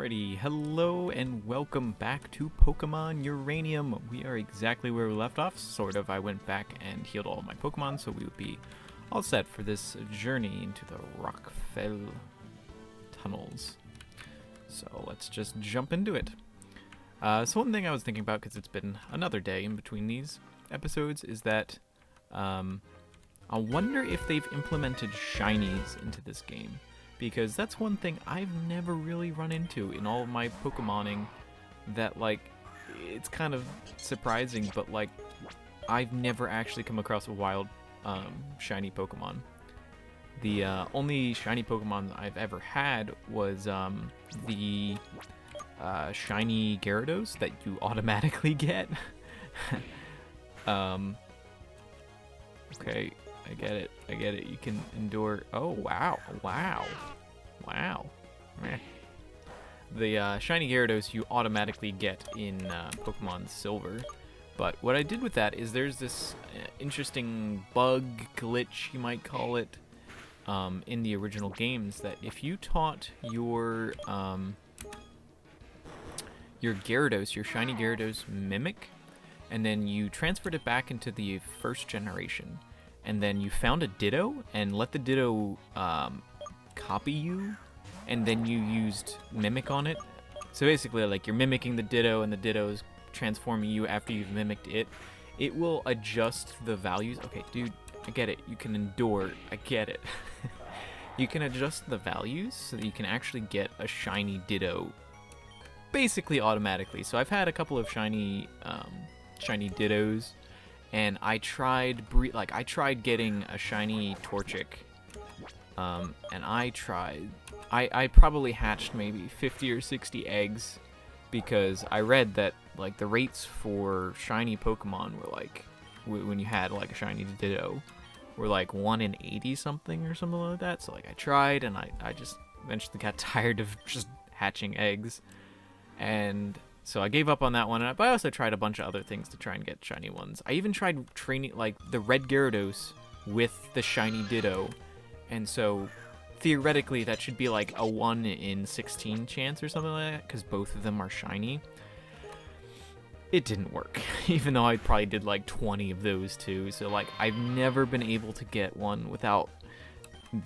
Alrighty, hello and welcome back to Pokemon Uranium. We are exactly where we left off, sort of. I went back and healed all of my Pokemon, so we would be all set for this journey into the Rockfell tunnels. So let's just jump into it. So one thing I was thinking about, because it's been another day in between these episodes, is that I wonder if they've implemented shinies into this game. Because that's one thing I've never really run into in all of my Pokemoning that, like, it's kind of surprising, but, like, I've never actually come across a wild shiny Pokemon. The only shiny Pokemon I've ever had was the shiny Gyarados that you automatically get. Okay. I get it. You can endure. Oh, wow. Meh. The shiny Gyarados you automatically get in Pokemon Silver. But what I did with that is there's this interesting bug, glitch, you might call it, in the original games, that if you taught your Gyarados, your shiny Gyarados Mimic, and then you transferred it back into the first generation, and then you found a Ditto and let the Ditto copy you, and then you used Mimic on it. So basically, like, you're mimicking the Ditto and the Ditto's transforming you after you've mimicked it. It will adjust the values. Okay, dude, I get it. You can endure. I get it. You can adjust the values so that you can actually get a shiny Ditto basically automatically. So I've had a couple of shiny Dittos. And I tried getting a shiny Torchic, and I probably hatched maybe 50 or 60 eggs, because I read that, like, the rates for shiny Pokemon were, like, when you had, like, a shiny Ditto, were like 1 in 80 something or something like that. So, like, I tried, and I just eventually got tired of just hatching eggs, and so I gave up on that one, but I also tried a bunch of other things to try and get shiny ones. I even tried training, like, the red Gyarados with the shiny Ditto, and so theoretically that should be like a 1 in 16 chance or something like that, because both of them are shiny. It didn't work, even though I probably did like 20 of those too, so, like, I've never been able to get one without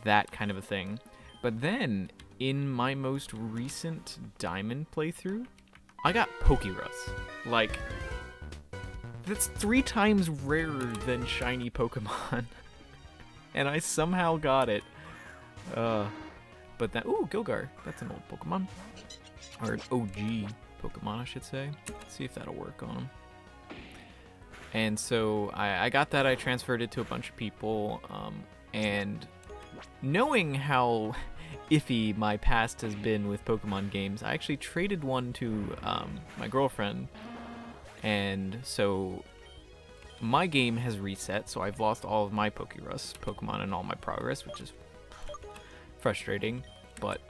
that kind of a thing. But then, in my most recent Diamond playthrough, I got Pokerus. Like, that's 3 times rarer than shiny Pokemon. And I somehow got it. But that, ooh, Gilgar. That's an old Pokemon. Or an OG Pokemon, I should say. Let's see if that'll work on him. And so I got that. I transferred it to a bunch of people. And knowing how iffy my past has been with Pokemon games, I actually traded one to my girlfriend, and so my game has reset, so I've lost all of my Pokerus Pokemon and all my progress, which is frustrating. But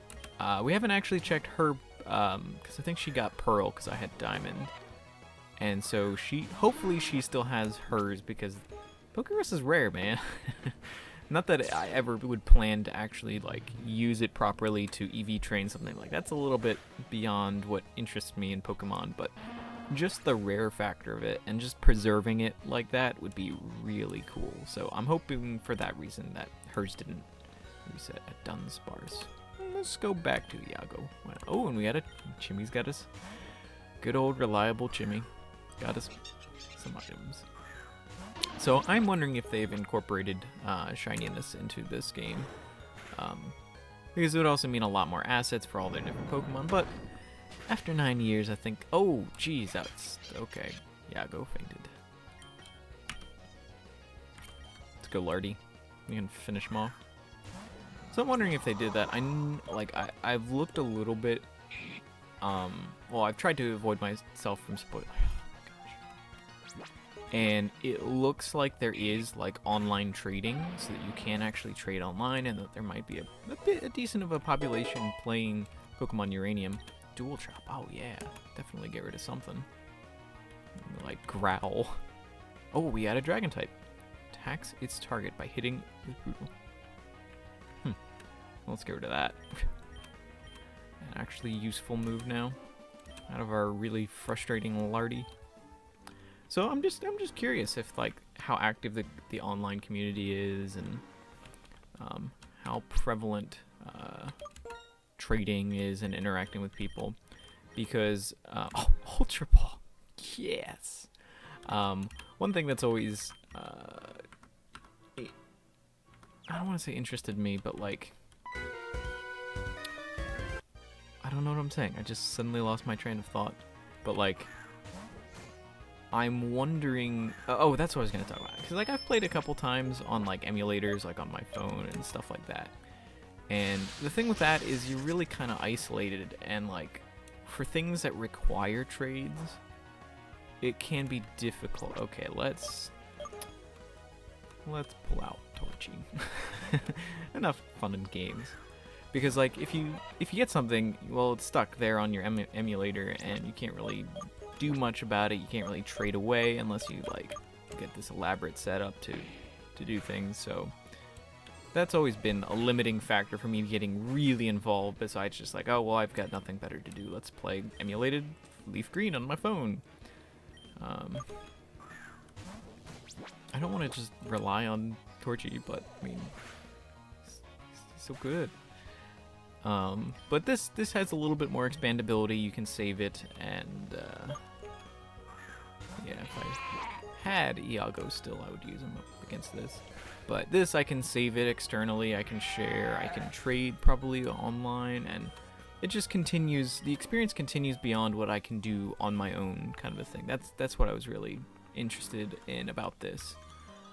we haven't actually checked her, because I think she got Pearl because I had Diamond, and so hopefully she still has hers, because Pokerus is rare, man. Not that I ever would plan to actually, like, use it properly to EV train something. Like, that's a little bit beyond what interests me in Pokemon, but just the rare factor of it and just preserving it like that would be really cool. So I'm hoping for that reason that hers didn't reset at Dunsparce. Let's go back to Iago. Oh, and we had a Chimmy's got us. Good old reliable Chimmy. Got us some items. So I'm wondering if they've incorporated shininess into this game, because it would also mean a lot more assets for all their different Pokemon. But after 9 years, I think, oh geez, that's okay. Iago fainted. Let's go, Lardy. We can finish him off. So I'm wondering if they did that. I've looked a little bit. Well, I've tried to avoid myself from spoilers. And it looks like there is, like, online trading, so that you can actually trade online, and that there might be a decent of a population playing Pokemon Uranium. Dual Chop, oh yeah, definitely get rid of something. Like Growl. Oh, we add a Dragon type. Attacks its target by hitting with Brutal. Let's get rid of that. an actually useful move now, out of our really frustrating Lardy. So I'm just curious if like how active the online community is, and how prevalent trading is and interacting with people, because oh, Ultra Ball, yes. One thing that's always I don't want to say interested me, but like, I don't know what I'm saying. I just suddenly lost my train of thought. But like, I'm wondering. Oh, that's what I was gonna talk about. Because like I've played a couple times on like emulators, like on my phone and stuff like that. And the thing with that is you're really kind of isolated, and like for things that require trades, it can be difficult. Okay, let's pull out Torchy. Enough fun and games. Because like if you get something, well, it's stuck there on your emulator, and you can't really do much about it. You can't really trade away unless you like get this elaborate setup to do things. So that's always been a limiting factor for me getting really involved, besides just like, oh well, I've got nothing better to do, let's play emulated Leaf Green on my phone. I don't want to just rely on Torchy, but I mean, he's so good. But this has a little bit more expandability. You can save it, and yeah, if I had Iago still, I would use him up against this. But this, I can save it externally, I can share, I can trade probably online, and it just continues, the experience continues beyond what I can do on my own, kind of a thing. That's what I was really interested in about this.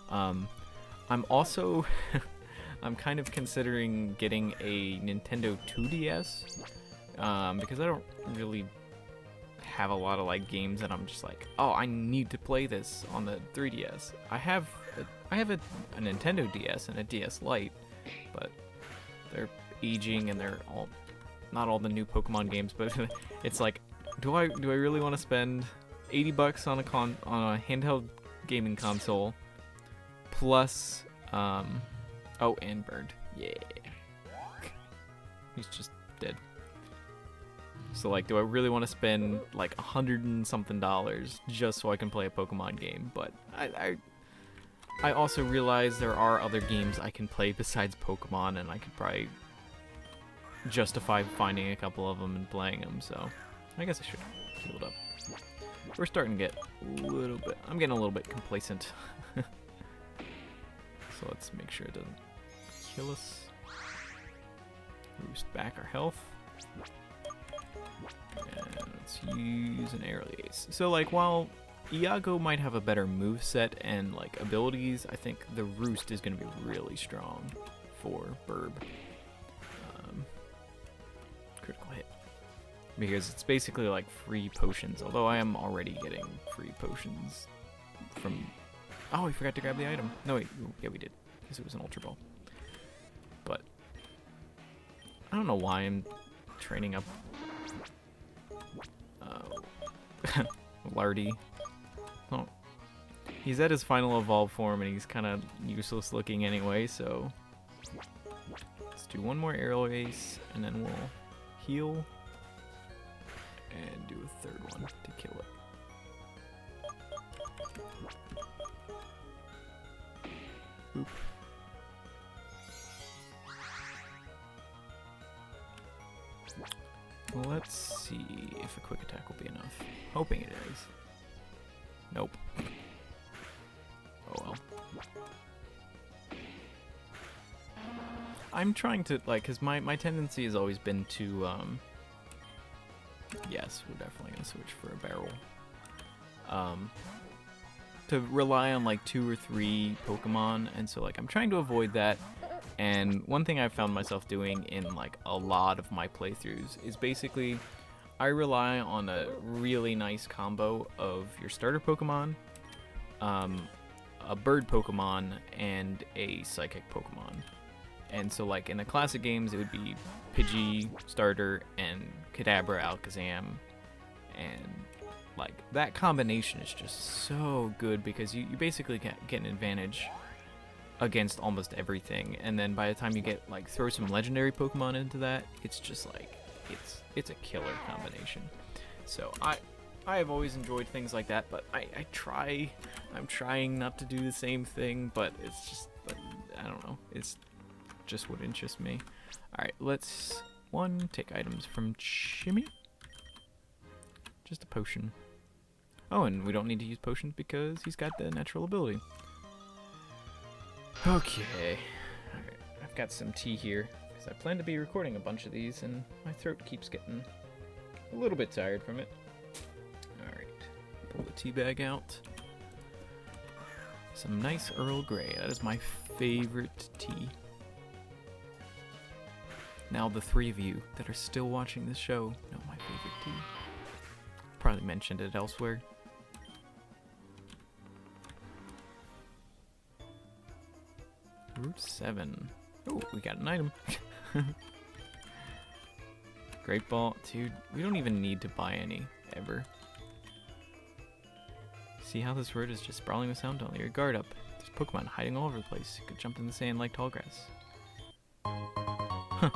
I'm also I'm kind of considering getting a Nintendo 2DS, because I don't really have a lot of like games that I'm just like, oh, I need to play this on the 3DS. I have a Nintendo DS and a DS Lite, but they're aging and they're all not all the new Pokemon games, but it's like, do I really want to spend $80 on a handheld gaming console plus oh, and Bird, yeah, he's just dead. So like, do I really want to spend like $100 and something just so I can play a Pokemon game? But I also realize there are other games I can play besides Pokemon, and I could probably justify finding a couple of them and playing them. So I guess I should heal it up. We're starting to get a little bit. I'm getting a little bit complacent. So let's make sure it doesn't kill us. Boost back our health. And let's use an Airlace. So like, while Iago might have a better moveset and like abilities, I think the Roost is going to be really strong for Burb. Critical hit. Because it's basically like free potions, although I am already getting free potions from... Oh, we forgot to grab the item. No, wait. Yeah, we did, because it was an Ultra Ball. But I don't know why I'm training up Lardy. Oh, he's at his final evolve form, and he's kind of useless looking anyway, so let's do one more Aerial Ace, and then we'll heal and do a third one to kill it. Boop. Let's see if a quick attack will be enough. Hoping it is. Nope. Oh well. I'm trying to, like, because my tendency has always been to, yes, we're definitely going to switch for a barrel. To rely on, like, 2 or 3 Pokemon, and so, like, I'm trying to avoid that. And one thing I've found myself doing in, like, a lot of my playthroughs is basically I rely on a really nice combo of your starter Pokemon, a bird Pokemon, and a psychic Pokemon. And so, like, in the classic games, it would be Pidgey, starter, and Kadabra, Alakazam. And, like, that combination is just so good because you basically get an advantage against almost everything. And then by the time you get, like, throw some legendary Pokemon into that, it's just, like, it's a killer combination. So I have always enjoyed things like that, but I'm trying not to do the same thing, but it's just, I don't know, it's just what interests me. Alright, let's take items from Chimmy. Just a potion. Oh, and we don't need to use potions because he's got the natural ability. Okay. Alright, I've got some tea here because I plan to be recording a bunch of these and my throat keeps getting a little bit tired from it. Alright, pull the tea bag out. Some nice Earl Grey. That is my favorite tea. Now the three of you that are still watching this show know my favorite tea. Probably mentioned it elsewhere. Route 7. Oh, we got an item. Great ball. Dude, we don't even need to buy any, ever. See how this road is just sprawling with sound? Don't let your guard up. There's Pokemon hiding all over the place. You could jump in the sand like tall grass. Huh.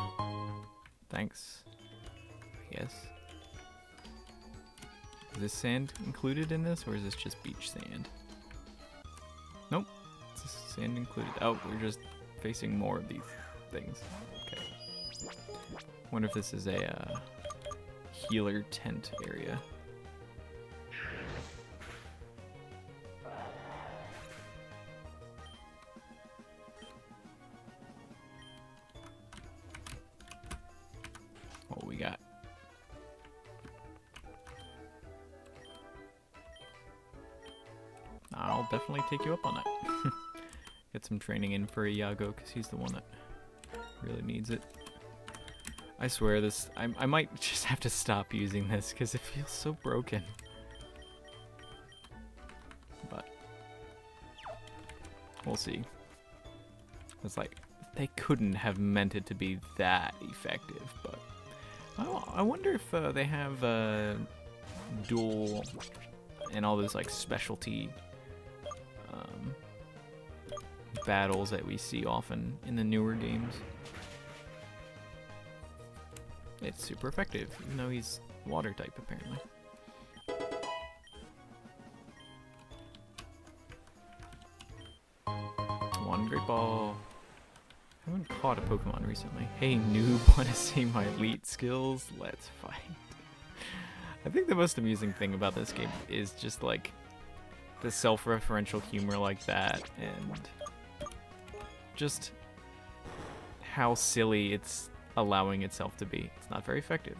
Thanks. I guess. Is this sand included in this, or is this just beach sand? Nope. It's sand included. Oh, we're just facing more of these things. Okay. Wonder if this is a healer tent area. What we got? I'll definitely take you up on that. Get some training in for Iago, because he's the one that really needs it. I swear this, I might just have to stop using this, because it feels so broken. But we'll see. It's like, they couldn't have meant it to be that effective, but I wonder if they have dual and all those like specialty battles that we see often in the newer games. It's super effective, even though he's water type apparently. One great ball. I haven't caught a Pokemon recently. Hey noob, wanna see my elite skills? Let's fight. I think the most amusing thing about this game is just like the self-referential humor like that, and just how silly it's allowing itself to be. It's not very effective.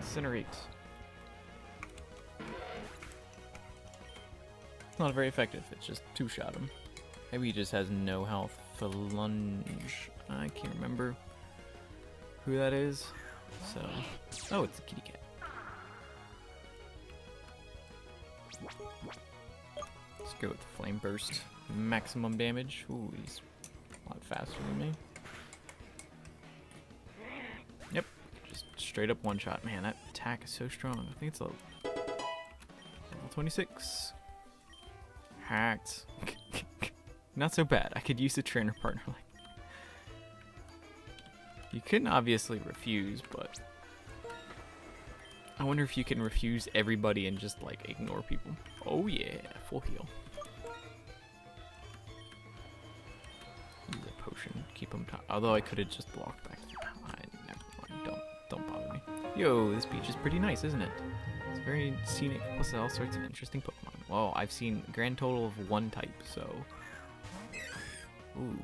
Incinerate. It's not very effective. It's just two-shot him. Maybe he just has no health. Lunge. I can't remember who that is. So, oh, it's a kitty cat. Let's go with the Flame Burst. Maximum damage. Ooh, he's a lot faster than me. Yep, just straight up one shot. Man, that attack is so strong. I think it's level 26. Hacked. Not so bad. I could use a trainer partner like that. You couldn't obviously refuse, but I wonder if you can refuse everybody and just like ignore people. Oh yeah, full heal. Use a potion, keep him. Although I could have just blocked back. Never mind. Don't bother me. Yo, this beach is pretty nice, isn't it? It's very scenic. Plus, all sorts of interesting Pokemon. Well, I've seen a grand total of one type, so. Ooh.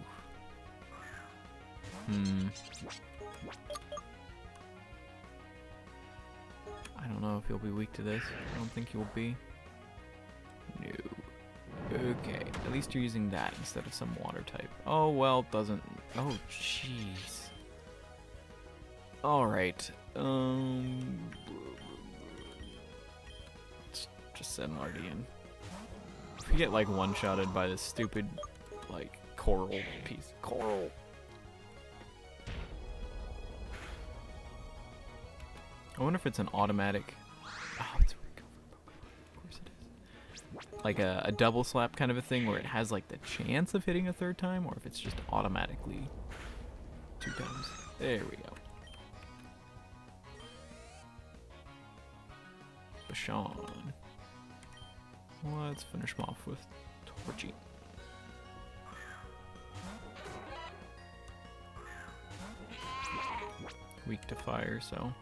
I don't know if he'll be weak to this. I don't think he'll be. No. Okay, at least you're using that instead of some water type. Oh, well, doesn't. Oh, jeez. Alright. Just send Marty in. If you get, like, one-shotted by this stupid, like, coral piece. Coral. I wonder if it's an automatic. Oh, it's a recover Pokemon. Of course it is. like a double slap kind of a thing where it has like the chance of hitting a third time, or if it's just automatically 2 times. There we go. Bashan. Let's finish him off with Torchy. Weak to fire, so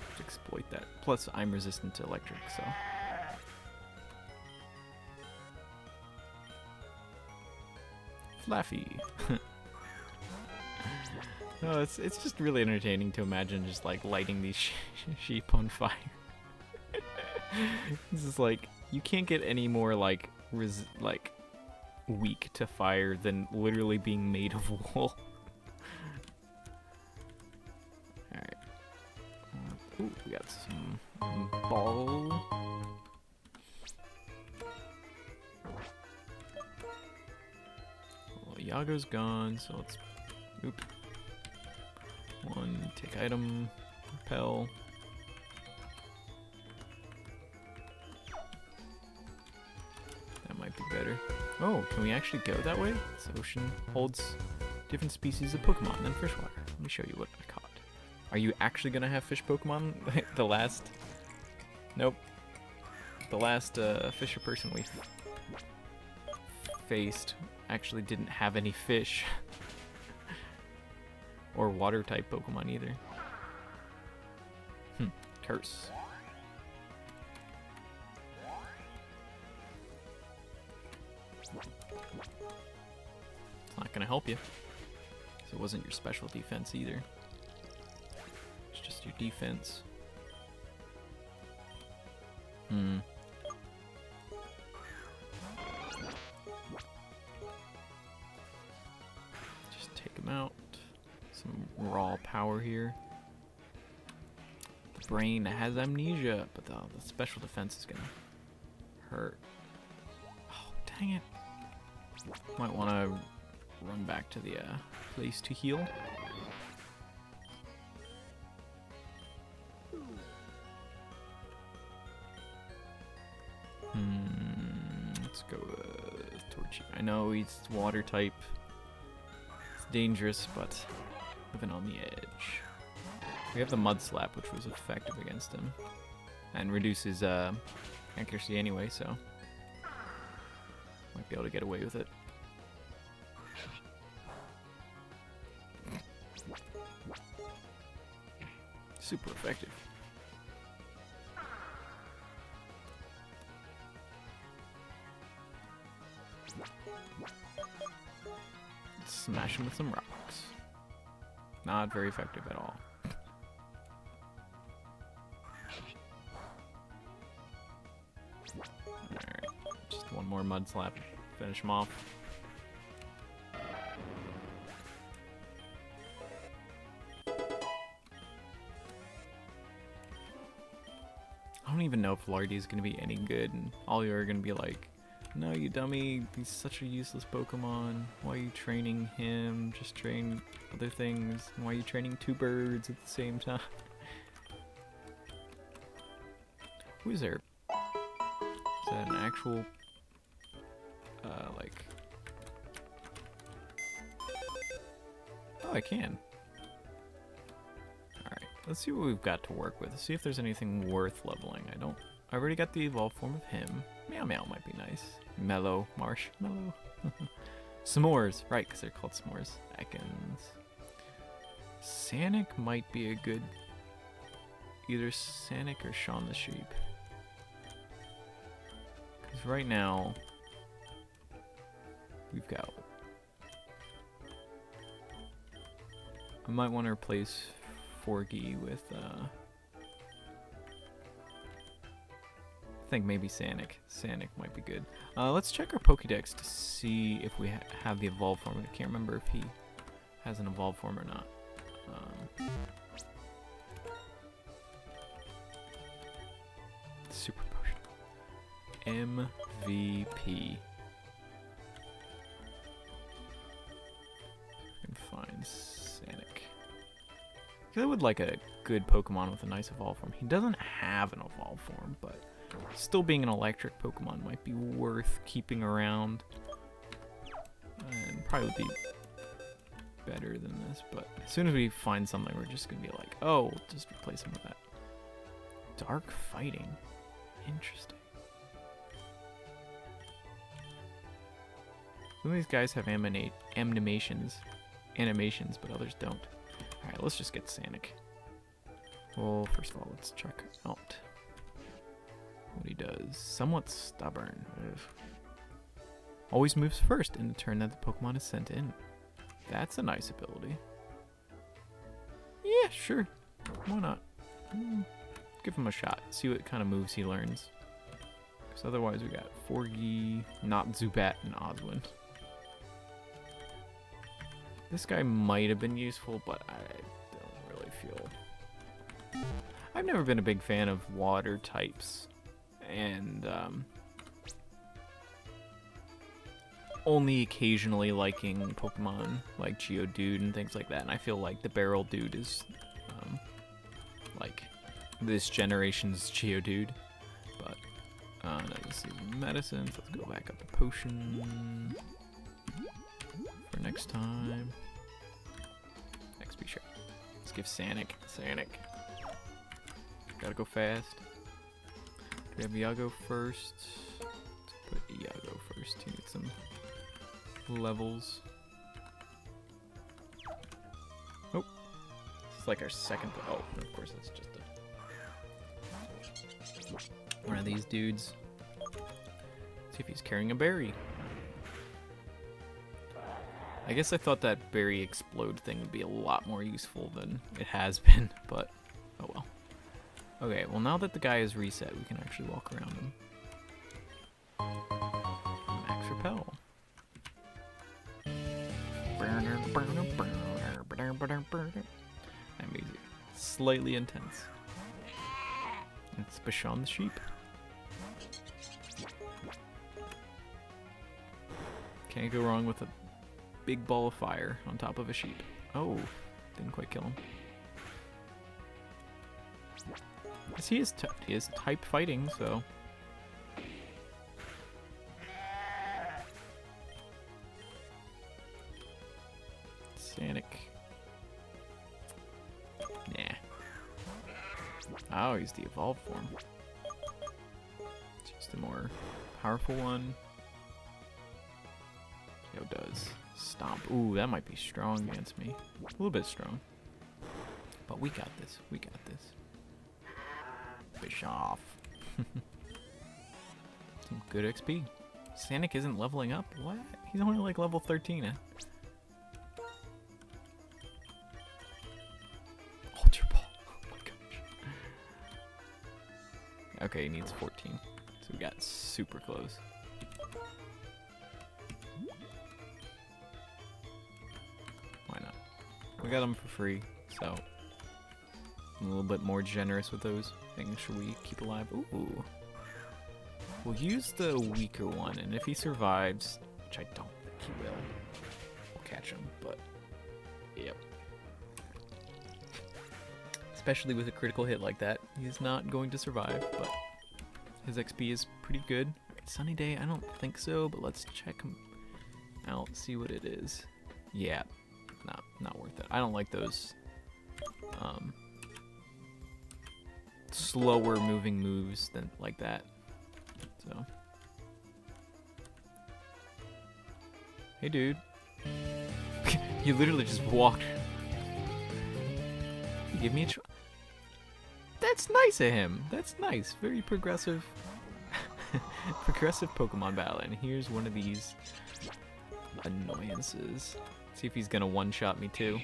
let's exploit that. Plus, I'm resistant to electric, so. Flaffy. No, it's just really entertaining to imagine just like lighting these sheep on fire. This is like, you can't get any more like weak to fire than literally being made of wool. Alright. Ooh, we got some ball. Well, Yago's gone, so let's... Oop. 1, take item, repel. That might be better. Oh, can we actually go that way? This ocean holds different species of Pokemon than freshwater. Let me show you what I caught. Are you actually gonna have fish Pokemon? The last... Nope. The last fisher person we faced actually didn't have any fish. Or water type Pokemon either. Curse. It's not gonna help you. So it wasn't your special defense either. It's just your defense. Just take him out. Some raw power here. The brain has amnesia, but the special defense is gonna hurt. Oh, dang it. Might want to run back to the place to heal. Let's go with Torchy. I know he's water type. It's dangerous, but living on the edge. We have the Mud Slap, which was effective against him. And reduces accuracy anyway, so might be able to get away with it. Super effective. Smash him with some rocks. Not very effective at all. Alright, just one more Mud Slap. Finish him off. I don't even know if Lardy is going to be any good, and all you are going to be like, no, you dummy, he's such a useless Pokemon. Why are you training him? Just train other things. Why are you training 2 birds at the same time? Who is there? Is that an actual, like... Oh, I can. Alright, let's see what we've got to work with. See if there's anything worth leveling. I already got the evolved form of him. Meow Meow might be nice. Mellow, Marshmallow. S'mores, right, because they're called s'mores. Ekans. Sanic might be a good... Either Sanic or Shaun the Sheep. Because right now... We've got... I might want to replace Forgy with... I think maybe Sanic. Sanic might be good. Let's check our Pokédex to see if we have the evolved form. I can't remember if he has an evolved form or not. Super Potion. MVP. I can find Sanic. I would like a good Pokemon with a nice evolved form. He doesn't have an evolved form, but Still being an electric Pokemon might be worth keeping around. And probably be better than this, but as soon as we find something, we're just gonna be like, oh, we'll just replace him with that. Dark fighting. Interesting. Some of these guys have animations, but others don't. Alright, let's just get Sanic. Well, first of all, let's check out what he does. Somewhat stubborn. Ugh. Always moves first in the turn that the Pokemon is sent in. That's a nice ability. Yeah, sure. Why not? Give him a shot. See what kind of moves he learns. Because otherwise we got Forgy, not Zubat, and Oswin. This guy might have been useful, but I don't really feel... I've never been a big fan of water types. And, only occasionally liking Pokemon like Geodude and things like that. And I feel like the Barrel Dude is, like, this generation's Geodude. But, no, this is medicine. So let's go back up to Potion for next time. XP share. Let's give Sanic. Gotta go fast. Do we have Iago first? Let's put Iago first. He needs some levels. Oh. This is like our second. Oh, of course, that's just one of these dudes. See if he's carrying a berry. I guess I thought that berry explode thing would be a lot more useful than it has been, but oh well. Okay, well now that the guy is reset, we can actually walk around him. Max Repel. Amazing. Slightly intense. It's Bashan the sheep. Can't go wrong with a big ball of fire on top of a sheep. Oh, didn't quite kill him. Yes, he is type fighting, so. Sanic. Nah. Oh, he's the evolved form. It's just a more powerful one. Yo, does. Stomp. Ooh, that might be strong against me. A little bit strong. But we got this. We got this. Bischoff. Some good XP. Sanic isn't leveling up? What? He's only like level 13. Ultra Ball. Oh my gosh. Okay, he needs 14. So we got super close. Why not? We got them for free, so I'm a little bit more generous with those things. Should we keep alive? Ooh. We'll use the weaker one, and if he survives, which I don't think he will, we'll catch him, but yep. Especially with a critical hit like that, he's not going to survive, but his XP is pretty good. Right, Sunny Day, I don't think so, but let's check him out, see what it is. Yeah, not worth it. I don't like those slower moving moves than like that. So, hey dude, you literally just walked. You give me a try. That's nice of him. That's nice. Very progressive. Progressive Pokemon battle. And here's one of these annoyances. See if he's gonna one-shot me too.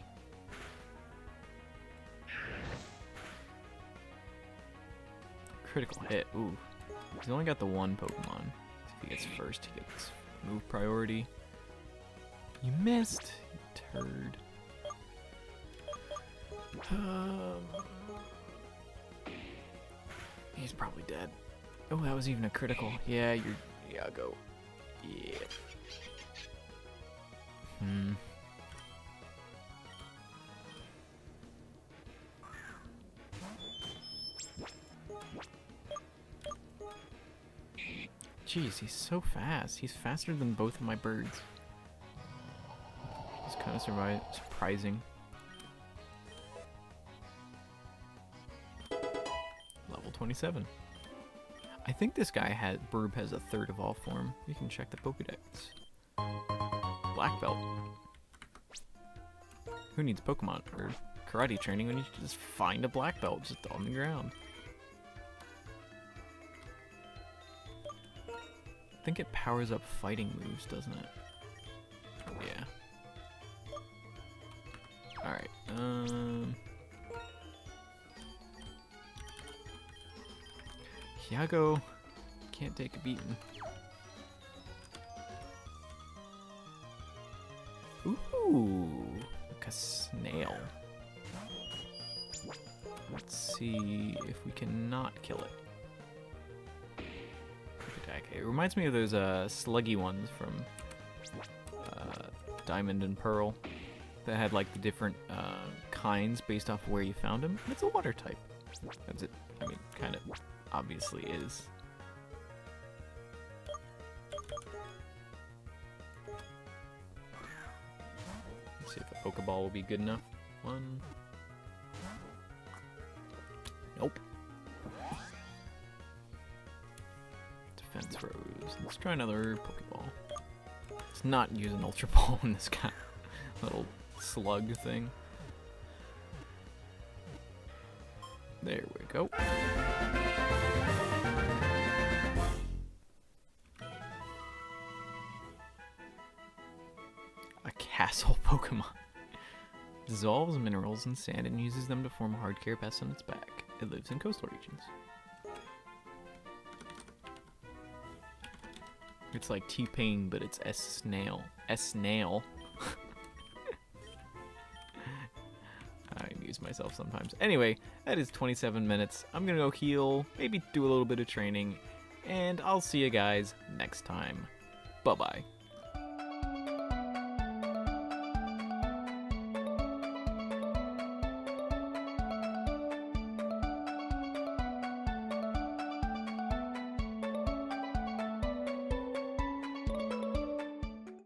Critical hit. Ooh. He's only got the one Pokemon. If he gets first, he gets move priority. You missed, you turd. He's probably dead. Oh, that was even a critical. Yeah, yeah, go. Yeah. Jeez, he's so fast. He's faster than both of my birds. It's kind of surprising. Level 27. I think this guy Burb has a third evolve form. You can check the Pokedex. Black belt. Who needs Pokemon or karate training when you can just find a black belt just on the ground? I think it powers up fighting moves, doesn't it? Yeah. Alright, Hyago can't take a beating. Ooh, like a snail. Let's see if we cannot kill it. Attack. It reminds me of those sluggy ones from Diamond and Pearl that had like the different kinds based off of where you found them. It's a water type. That's it. I mean, kind of obviously is. Let's see if a Pokeball will be good enough. One. Nope. Defense Rose. Let's try another Pokeball. Let's not use an Ultra Ball in this guy. Little slug thing. There we go. A castle Pokemon. Dissolves minerals in sand and uses them to form a hard carapace on its back. It lives in coastal regions. It's like T-Pain, but it's S-Snail. S-Snail. I amuse myself sometimes. Anyway, that is 27 minutes. I'm gonna go heal, maybe do a little bit of training, and I'll see you guys next time. Bye-bye.